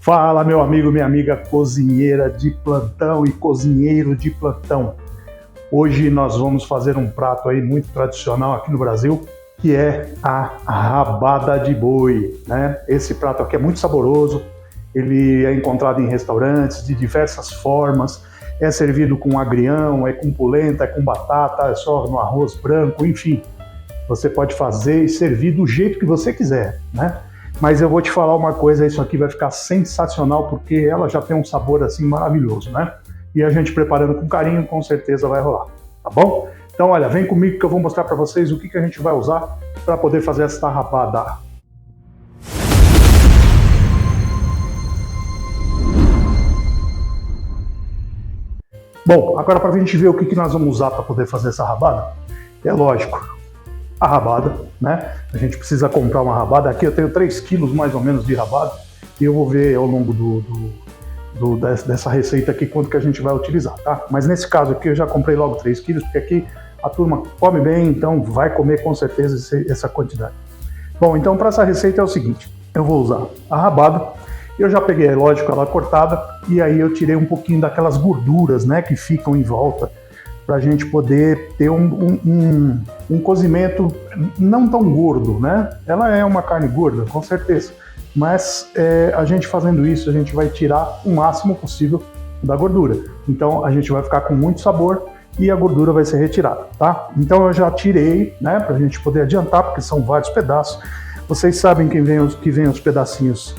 Fala, meu amigo, minha amiga cozinheira de plantão e cozinheiro de plantão. Hoje nós vamos fazer um prato aí muito tradicional aqui no Brasil, que é a rabada de boi, né? Esse prato aqui é muito saboroso, ele é encontrado em restaurantes de diversas formas, é servido com agrião, é com polenta, é com batata, é só no arroz branco, enfim. Você pode fazer e servir do jeito que você quiser, né? Mas eu vou te falar uma coisa, isso aqui vai ficar sensacional, porque ela já tem um sabor assim maravilhoso, né? E a gente preparando com carinho, com certeza vai rolar, tá bom? Então, olha, vem comigo que eu vou mostrar para vocês o que a gente vai usar para poder fazer essa rabada. Bom, agora para a gente ver o que nós vamos usar para poder fazer essa rabada, é lógico, a rabada, né? A gente precisa comprar uma rabada. Aqui eu tenho 3 quilos mais ou menos de rabada e eu vou ver ao longo dessa receita aqui quanto que a gente vai utilizar, tá? Mas nesse caso aqui eu já comprei logo 3 quilos, porque aqui a turma come bem, então vai comer com certeza essa quantidade. Bom, então para essa receita é o seguinte, eu vou usar a rabada, eu já peguei, lógico, ela cortada, e aí eu tirei um pouquinho daquelas gorduras, né, que ficam em volta, para a gente poder ter um cozimento não tão gordo, né? Ela é uma carne gorda, com certeza, mas a gente fazendo isso, a gente vai tirar o máximo possível da gordura. Então a gente vai ficar com muito sabor e a gordura vai ser retirada, tá? Então eu já tirei, né, para a gente poder adiantar, porque são vários pedaços. Vocês sabem que vem os pedacinhos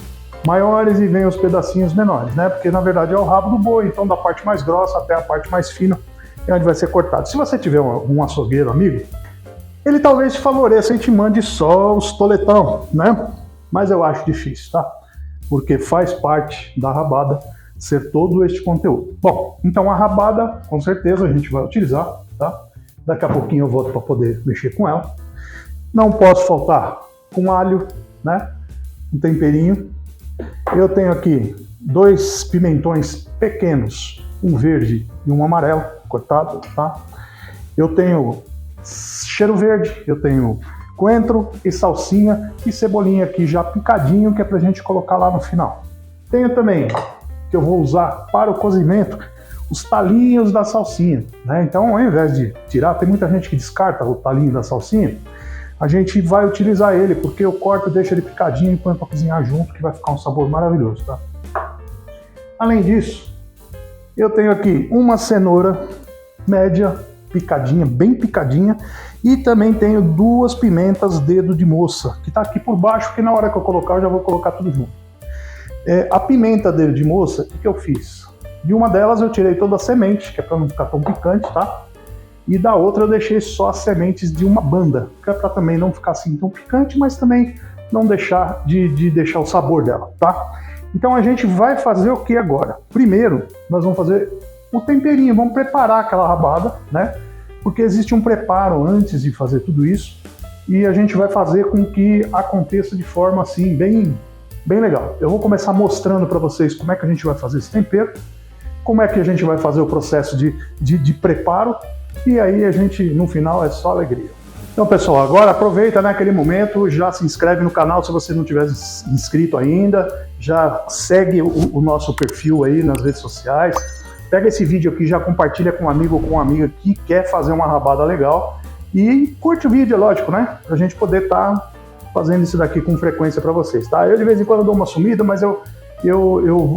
maiores e vem os pedacinhos menores, né? Porque na verdade é o rabo do boi, então da parte mais grossa até a parte mais fina é onde vai ser cortado. Se você tiver um açougueiro amigo, ele talvez te favoreça e te mande só os toletão, né? Mas eu acho difícil, tá? Porque faz parte da rabada ser todo este conteúdo. Bom, então a rabada, com certeza a gente vai utilizar, tá? Daqui a pouquinho eu volto para poder mexer com ela. Não posso faltar com alho, né? Um temperinho. Eu tenho aqui 2 pimentões pequenos, um verde e um amarelo cortado, tá? Eu tenho cheiro verde, eu tenho coentro e salsinha e cebolinha aqui já picadinho, que é pra gente colocar lá no final. Tenho também, que eu vou usar para o cozimento, os talinhos da salsinha, né? Então, ao invés de tirar, tem muita gente que descarta o talinho da salsinha, a gente vai utilizar ele, porque eu corto, deixo ele picadinho e põe para cozinhar junto, que vai ficar um sabor maravilhoso, tá? Além disso, eu tenho aqui uma cenoura média, picadinha, bem picadinha, e também tenho 2 pimentas dedo de moça, que está aqui por baixo, porque na hora que eu colocar, eu já vou colocar tudo junto. A pimenta dedo de moça, o que eu fiz? De uma delas eu tirei toda a semente, que é para não ficar tão picante, tá? E da outra eu deixei só as sementes de uma banda, que é para também não ficar assim tão picante, mas também não deixar de deixar o sabor dela, tá? Então a gente vai fazer o que agora? Primeiro, nós vamos fazer o temperinho, vamos preparar aquela rabada, né? Porque existe um preparo antes de fazer tudo isso e a gente vai fazer com que aconteça de forma assim, bem legal. Eu vou começar mostrando para vocês como é que a gente vai fazer esse tempero, como é que a gente vai fazer o processo de preparo e aí a gente, no final, é só alegria. Então, pessoal, agora aproveita naquele momento, já se inscreve no canal se você não tiver inscrito ainda, já segue o nosso perfil aí nas redes sociais, pega esse vídeo aqui, já compartilha com um amigo ou com uma amiga que quer fazer uma rabada legal e curte o vídeo, é lógico, né? Pra gente poder estar fazendo isso daqui com frequência para vocês, tá? Eu de vez em quando dou uma sumida, mas eu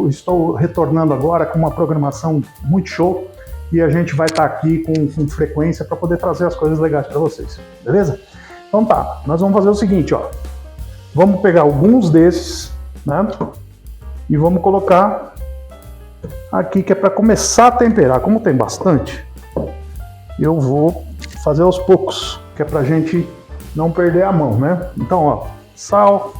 estou retornando agora com uma programação muito show e a gente vai estar aqui com frequência para poder trazer as coisas legais para vocês, beleza? Então tá, nós vamos fazer o seguinte, ó. Vamos pegar alguns desses, né? E vamos colocar aqui, que é para começar a temperar. Como tem bastante, eu vou fazer aos poucos, que é pra gente não perder a mão, né? Então, ó, sal.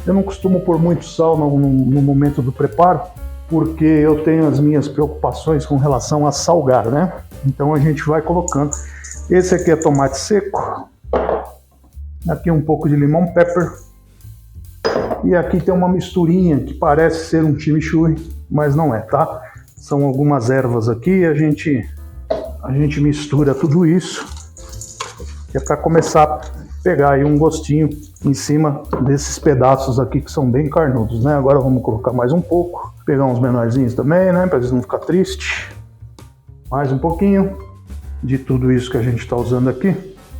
Eu não costumo pôr muito sal no momento do preparo, porque eu tenho as minhas preocupações com relação a salgar, né? Então a gente vai colocando. Esse aqui é tomate seco. Aqui um pouco de limão pepper. E aqui tem uma misturinha que parece ser um chimichurri, mas não é, tá? São algumas ervas aqui, a gente mistura tudo isso, que é para começar pegar aí um gostinho em cima desses pedaços aqui que são bem carnudos, né? Agora vamos colocar mais um pouco, pegar uns menorzinhos também, né? Para eles não ficar tristes. Mais um pouquinho de tudo isso que a gente está usando aqui.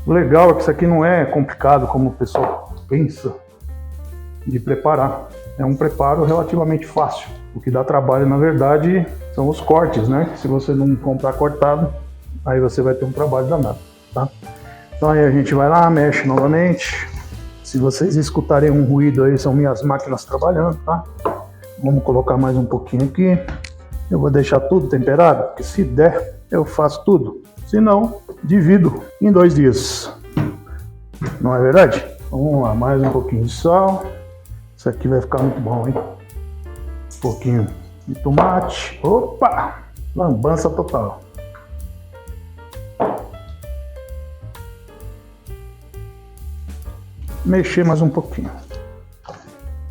O legal é que isso aqui não é complicado como o pessoal pensa de preparar. É um preparo relativamente fácil. O que dá trabalho, na verdade, são os cortes, né? Se você não comprar cortado, aí você vai ter um trabalho danado, tá? Então aí a gente vai lá, mexe novamente. Se vocês escutarem um ruído aí, são minhas máquinas trabalhando, tá? Vamos colocar mais um pouquinho aqui. Eu vou deixar tudo temperado, porque se der, eu faço tudo. Se não, divido em 2 dias. Não é verdade? Vamos lá, mais um pouquinho de sal. Isso aqui vai ficar muito bom, hein? Um pouquinho de tomate. Opa! Lambança total. Mexer mais um pouquinho.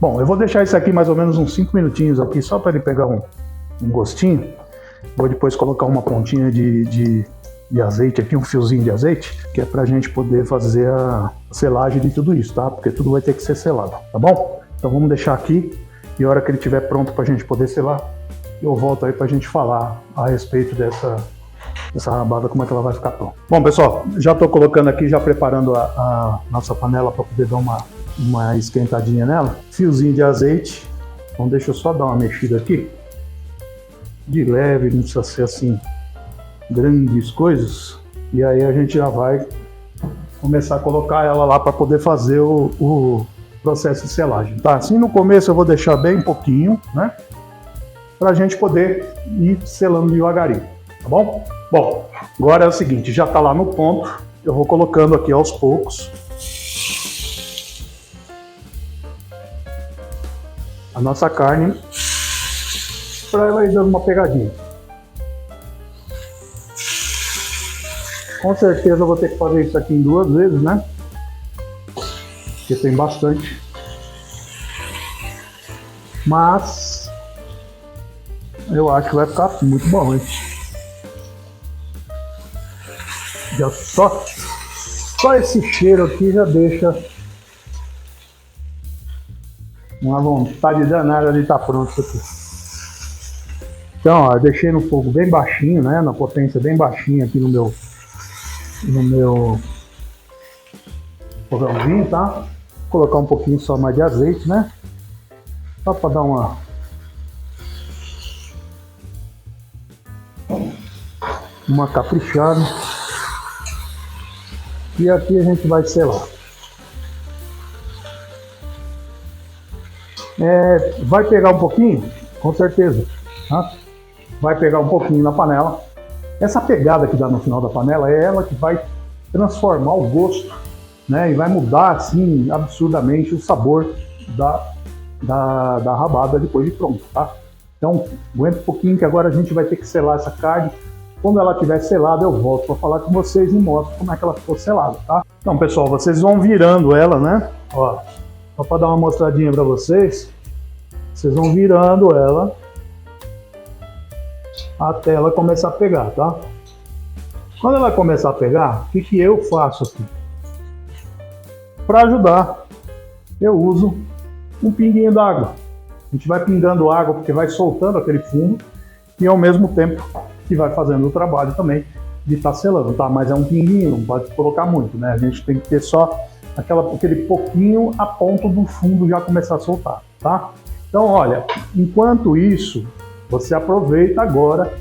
Bom, eu vou deixar isso aqui mais ou menos uns 5 minutinhos aqui, só para ele pegar um gostinho. Vou depois colocar uma pontinha de azeite aqui, um fiozinho de azeite, que é pra gente poder fazer a selagem de tudo isso, tá? Porque tudo vai ter que ser selado, tá bom? Então vamos deixar aqui, e a hora que ele estiver pronto pra gente poder selar, eu volto aí pra gente falar a respeito dessa rabada, como é que ela vai ficar pronta. Bom, pessoal, já tô colocando aqui, já preparando a nossa panela para poder dar uma esquentadinha nela. Fiozinho de azeite. Então deixa eu só dar uma mexida aqui. De leve, não precisa ser assim grandes coisas. E aí a gente já vai começar a colocar ela lá para poder fazer o processo de selagem, tá? Assim no começo eu vou deixar bem pouquinho, né? Pra gente poder ir selando devagarinho, tá bom? Bom, agora é o seguinte, já tá lá no ponto, eu vou colocando aqui aos poucos a nossa carne para ela ir dando uma pegadinha. Com certeza eu vou ter que fazer isso aqui em 2 vezes, né? Porque tem bastante. Mas eu acho que vai ficar muito bom, hein? Já só esse cheiro aqui já deixa uma vontade danada de estar pronto isso aqui. Então, ó, eu deixei no fogo bem baixinho, né? Na potência bem baixinha aqui no meu fogãozinho, tá? Vou colocar um pouquinho só mais de azeite, né? Só para dar uma caprichada. E aqui a gente vai selar. Vai pegar um pouquinho? Com certeza. Tá? Vai pegar um pouquinho na panela. Essa pegada que dá no final da panela é ela que vai transformar o gosto, né? E vai mudar assim absurdamente o sabor da rabada depois de pronto, tá? Então aguenta um pouquinho que agora a gente vai ter que selar essa carne. Quando ela estiver selada eu volto para falar com vocês e mostro como é que ela ficou selada, tá? Então pessoal, vocês vão virando ela, né? Ó, só para dar uma mostradinha para vocês, vocês vão virando ela até ela começar a pegar, tá? Quando ela começar a pegar, o que eu faço aqui? Para ajudar, eu uso um pinguinho d'água. A gente vai pingando água porque vai soltando aquele fundo e ao mesmo tempo que vai fazendo o trabalho também de estar selando, tá? Mas é um pinguinho, não pode colocar muito, né? A gente tem que ter só aquele pouquinho a ponto do fundo já começar a soltar, tá? Então, olha, enquanto isso, você aproveita agora,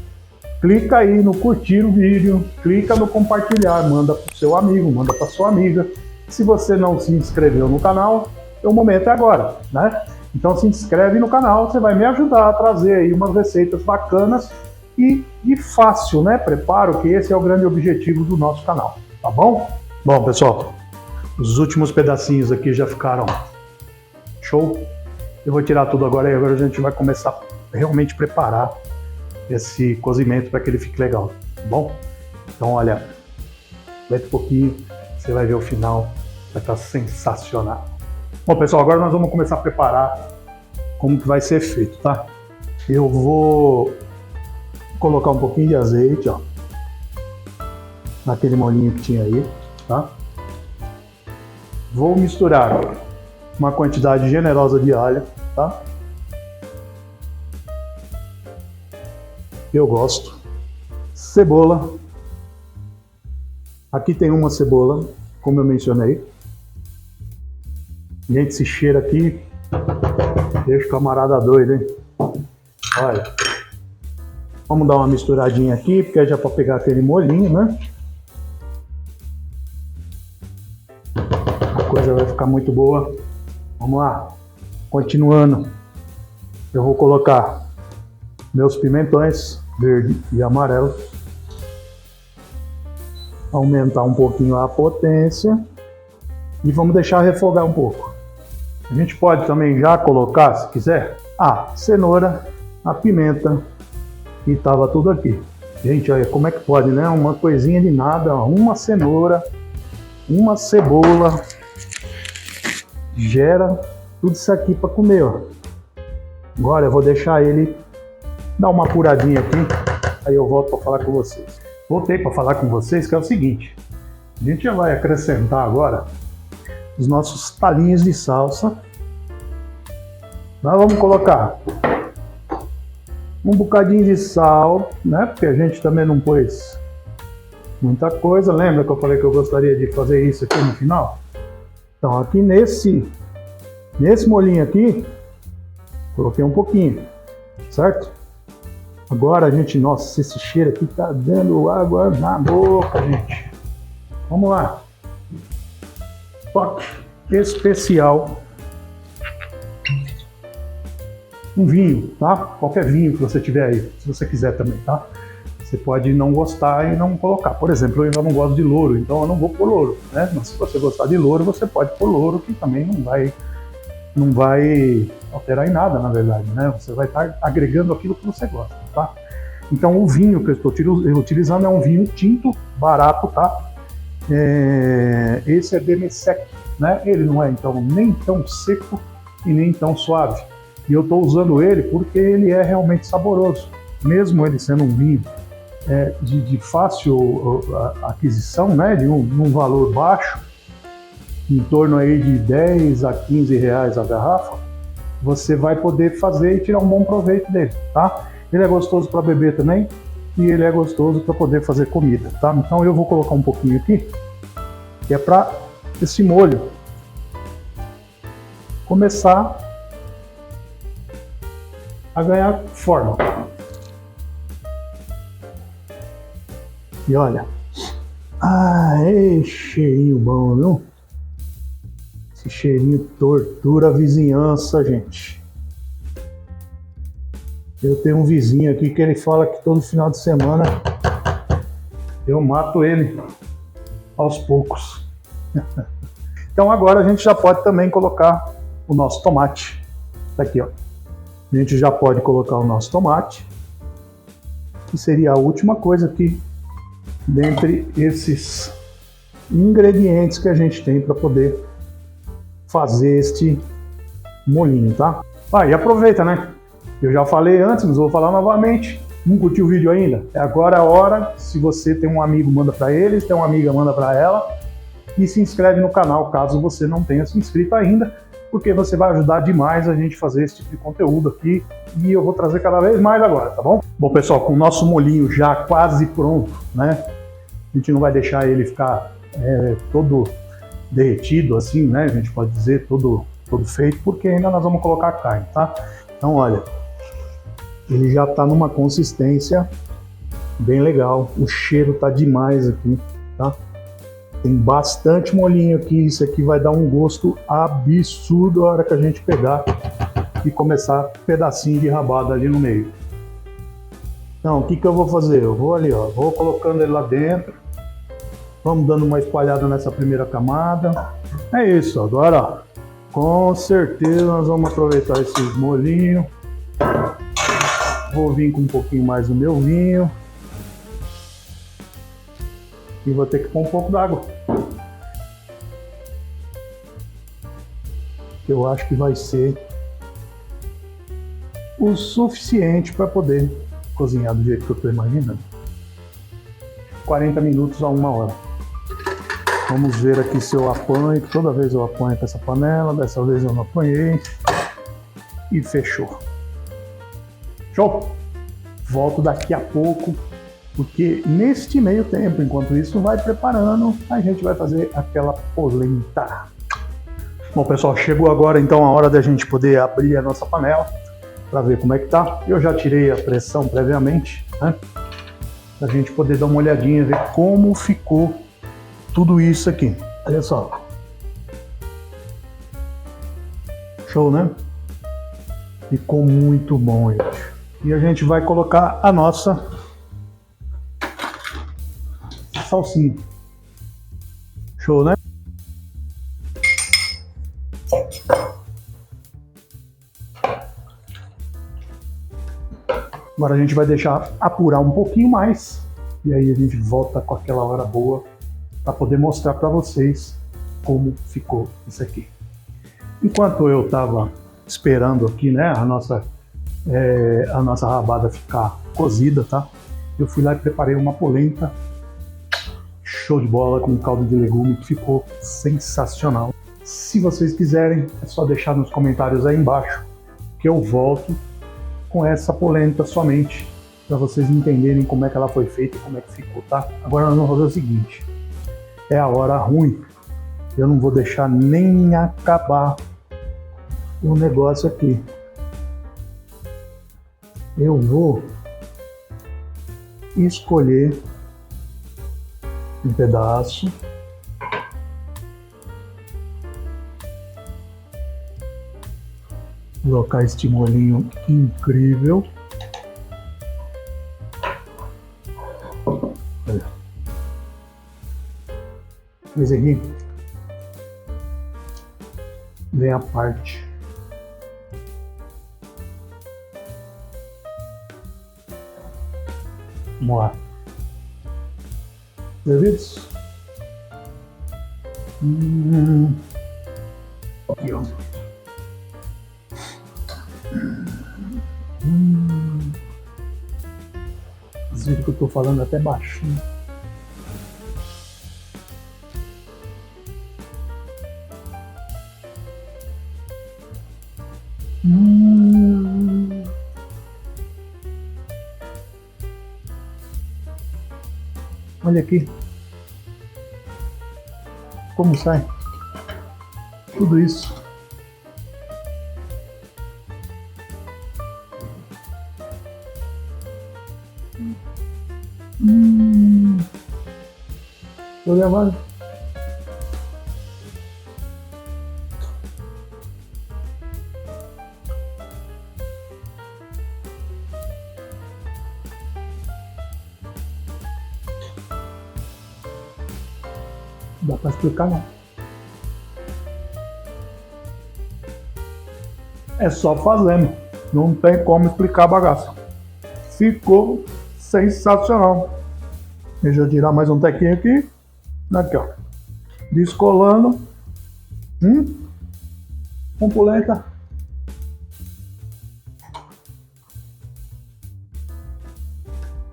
clica aí no curtir o vídeo, clica no compartilhar, manda para o seu amigo, manda para sua amiga. Se você não se inscreveu no canal, o momento é agora, né? Então se inscreve no canal, você vai me ajudar a trazer aí umas receitas bacanas e fácil, né? Preparo, que esse é o grande objetivo do nosso canal, tá bom? Bom, pessoal, os últimos pedacinhos aqui já ficaram show. Eu vou tirar tudo agora e agora a gente vai começar a realmente preparar esse cozimento para que ele fique legal, tá bom? Então, olha, aguenta um pouquinho, você vai ver o final, vai estar sensacional. Bom, pessoal, agora nós vamos começar a preparar como que vai ser feito, tá? Eu vou colocar um pouquinho de azeite, ó, naquele molinho que tinha aí, tá? Vou misturar uma quantidade generosa de alho, tá? Eu gosto. Cebola. Aqui tem uma cebola, como eu mencionei. Gente, esse cheiro aqui deixa o camarada doido, hein? Olha. Vamos dar uma misturadinha aqui, porque é já para pegar aquele molhinho, né? A coisa vai ficar muito boa. Vamos lá. Continuando. Eu vou colocar meus pimentões, verde e amarelo. Aumentar um pouquinho a potência. E vamos deixar refogar um pouco. A gente pode também já colocar, se quiser, a cenoura, a pimenta. E tava tudo aqui. Gente, olha como é que pode, né? Uma coisinha de nada, uma cenoura, uma cebola, gera tudo isso aqui para comer, ó. Agora eu vou deixar ele dar uma apuradinha aqui, aí eu volto para falar com vocês. Voltei para falar com vocês que é o seguinte, a gente já vai acrescentar agora os nossos talinhos de salsa. Nós vamos colocar um bocadinho de sal, né? Porque a gente também não pôs muita coisa. Lembra que eu falei que eu gostaria de fazer isso aqui no final? Então aqui nesse molhinho aqui, coloquei um pouquinho, certo? Agora a gente, nossa, esse cheiro aqui tá dando água na boca, gente. Vamos lá. Toque especial. Um vinho, tá? Qualquer vinho que você tiver aí, se você quiser também, tá? Você pode não gostar e não colocar. Por exemplo, eu ainda não gosto de louro, então eu não vou pôr louro, né? Mas se você gostar de louro, você pode pôr louro, que também não vai alterar em nada, na verdade, né? Você vai estar agregando aquilo que você gosta, tá? Então o vinho que eu estou utilizando é um vinho tinto, barato, tá? Esse é Demesec, né? Ele não é, então, nem tão seco e nem tão suave. E eu estou usando ele porque ele é realmente saboroso. Mesmo ele sendo um vinho de fácil aquisição, né, de um valor baixo, em torno aí de 10 a 15 reais a garrafa, você vai poder fazer e tirar um bom proveito dele, tá? Ele é gostoso para beber também e ele é gostoso para poder fazer comida, tá? Então eu vou colocar um pouquinho aqui, que é para esse molho começar a ganhar forma. E olha, cheirinho bom, viu? Esse cheirinho tortura a vizinhança, gente. Eu tenho um vizinho aqui que ele fala que todo final de semana eu mato ele aos poucos. Então agora a gente já pode também colocar o nosso tomate. Tá aqui, ó. A gente já pode colocar o nosso tomate, que seria a última coisa aqui, dentre esses ingredientes que a gente tem para poder fazer este molhinho, tá? E aproveita, né? Eu já falei antes, mas vou falar novamente. Não curtiu o vídeo ainda? Agora é a hora. Se você tem um amigo, manda para ele. Se tem uma amiga, manda para ela. E se inscreve no canal, caso você não tenha se inscrito ainda, porque você vai ajudar demais a gente fazer esse tipo de conteúdo aqui, e eu vou trazer cada vez mais agora, tá bom? Bom, pessoal, com o nosso molhinho já quase pronto, né? A gente não vai deixar ele ficar todo derretido assim, né? A gente pode dizer todo feito, porque ainda nós vamos colocar a carne, tá? Então, olha, ele já tá numa consistência bem legal, o cheiro tá demais aqui, tá? Tem bastante molhinho aqui, isso aqui vai dar um gosto absurdo a hora que a gente pegar e começar pedacinho de rabada ali no meio. Então, o que eu vou fazer? Eu vou ali, ó, vou colocando ele lá dentro, vamos dando uma espalhada nessa primeira camada. É isso, agora, ó, com certeza nós vamos aproveitar esse molhinho. Vou vir com um pouquinho mais do meu vinho. E vou ter que pôr um pouco d'água. Eu acho que vai ser o suficiente para poder cozinhar do jeito que eu estou imaginando. 40 minutos a 1 hora. Vamos ver aqui se eu apanho. Toda vez eu apanho com essa panela, dessa vez eu não apanhei. E fechou. Show! Volto daqui a pouco, porque neste meio tempo, enquanto isso vai preparando, a gente vai fazer aquela polenta. Bom, pessoal, chegou agora então a hora da gente poder abrir a nossa panela para ver como é que tá. Eu já tirei a pressão previamente, né? Pra gente poder dar uma olhadinha, ver como ficou tudo isso aqui. Olha só. Show, né? Ficou muito bom, gente. E a gente vai colocar a nossa salsinha. Show, né? Agora a gente vai deixar apurar um pouquinho mais. E aí a gente volta com aquela hora boa para poder mostrar para vocês como ficou isso aqui. Enquanto eu estava esperando aqui, né, a nossa rabada ficar cozida, tá? Eu fui lá e preparei uma polenta show de bola com caldo de legume que ficou sensacional. Se vocês quiserem, é só deixar nos comentários aí embaixo que eu volto com essa polenta somente para vocês entenderem como é que ela foi feita e como é que ficou, tá? Agora nós vamos fazer o seguinte, é a hora ruim, eu não vou deixar nem acabar o negócio aqui. Eu vou escolher um pedaço colocar este molhinho incrível. Olha. Esse aqui vem a parte. Vamos lá. Servidos? Aqui, ó. Vocês viram que eu tô falando até baixinho. Olha aqui como sai tudo isso. Vou levar. Dá pra explicar não. É só fazendo. Não tem como explicar a bagaça. Ficou sensacional. Deixa eu tirar mais um tequinho aqui. Aqui, ó. Descolando. Com polenta.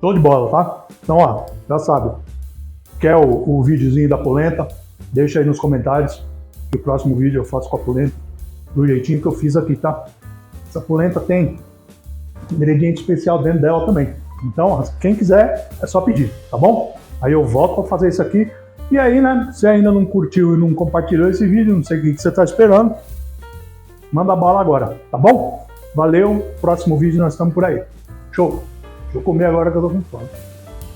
Show de bola, tá? Então, ó, já sabe. Quer o videozinho da polenta? Deixa aí nos comentários. Que o próximo vídeo eu faço com a polenta do jeitinho que eu fiz aqui, tá? Essa polenta tem ingrediente especial dentro dela também. Então, quem quiser, é só pedir, tá bom? Aí eu volto para fazer isso aqui. E aí, né, se ainda não curtiu e não compartilhou esse vídeo, não sei o que você tá esperando, manda bala agora, tá bom? Valeu, próximo vídeo nós estamos por aí. Show! Deixa eu comer agora que eu tô com fome.